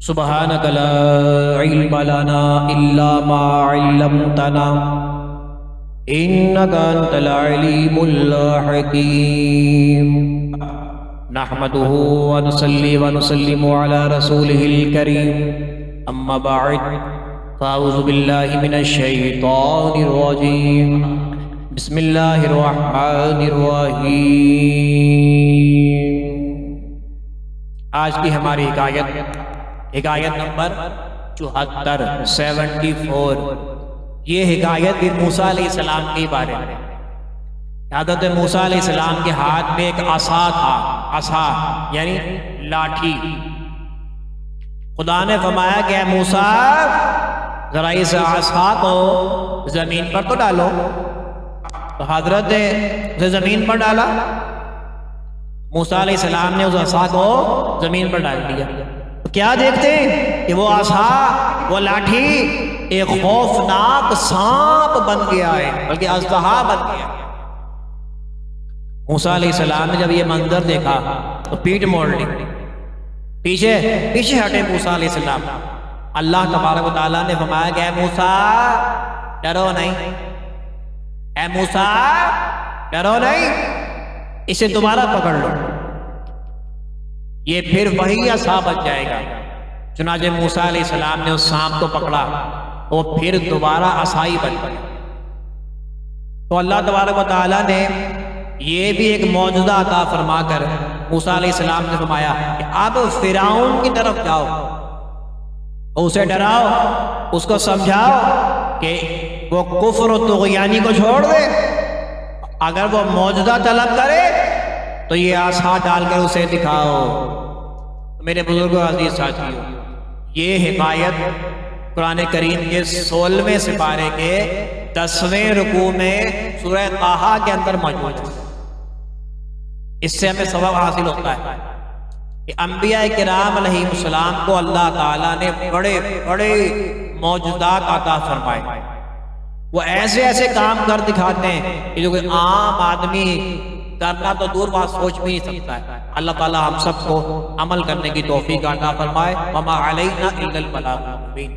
سبحانك لا علم لنا إلا ما علمتنا إنك أنت العليم الحكيم نحمده ونصلي ونسلم على رسوله الكريم أما بعد فأعوذ بالله من الشيطان الرجيم بسم الله الرحمن الرحيم۔ آج کی ہماری حکایت نمبر 74 یہ حکایت بھی موسیٰ علیہ السلام کے بارے میں۔ حضرت موسیٰ علیہ السلام کے ہاتھ میں ایک عصا تھا، عصا یعنی لاٹھی۔ خدا نے فرمایا کہ اے موسیٰ ذرا اس عصا کو زمین پر تو ڈالو، تو حضرت نے اسے زمین پر ڈالا۔ موسیٰ علیہ السلام نے اس عصا کو زمین پر ڈال دیا۔ کیا دیکھتے ہیں کہ وہ عصا، وہ لاٹھی ایک خوفناک سانپ بن گیا ہے، بلکہ اژدہا بن گیا۔ موسیٰ علیہ السلام نے جب یہ منظر دیکھا تو پیٹھ موڑ لی، پیچھے ہٹے موسیٰ علیہ السلام۔ اللہ تبارک و تعالیٰ نے فرمایا کہ اے موسیٰ ڈرو نہیں، اے موسیٰ ڈرو نہیں، اسے دوبارہ پکڑ لو، یہ پھر وہی عصا بن جائے گا۔ چنانچہ موسیٰ علیہ السلام نے اس سانپ کو پکڑا، وہ پھر دوبارہ عصائی بن گیا۔ تو اللہ تبارک و تعالیٰ نے یہ بھی ایک معجزہ عطا فرما کر موسیٰ علیہ السلام نے فرمایا کہ اب فرعون کی طرف جاؤ، اسے ڈراؤ، اس کو سمجھاؤ کہ وہ کفر و طغیانی کو چھوڑ دے، اگر وہ معجزہ طلب کرے تو یہ عصا ڈال کر اسے دکھاؤ۔ میرے بزرگوں عزیز ساتھیوں، یہ حکایت قرآن کریم کے 16ویں سپارے کے 10ویں رکوع میں سورہ طٰہٰ کے اندر موجود ہے۔ اس سے ہمیں سبق حاصل ہوتا ہے کہ انبیاء کرام علیہ السلام کو اللہ تعالیٰ نے بڑے بڑے معجزات عطا فرمائے۔ وہ ایسے کام کر دکھاتے ہیں کہ جو کہ عام آدمی کرنا تو دور بات سوچ بھی نہیں سکتا ہے۔ اللہ تعالیٰ ہم سب کو عمل کرنے کی توفیق عطا فرمائے۔ وما علینا الا البلاغ المبین۔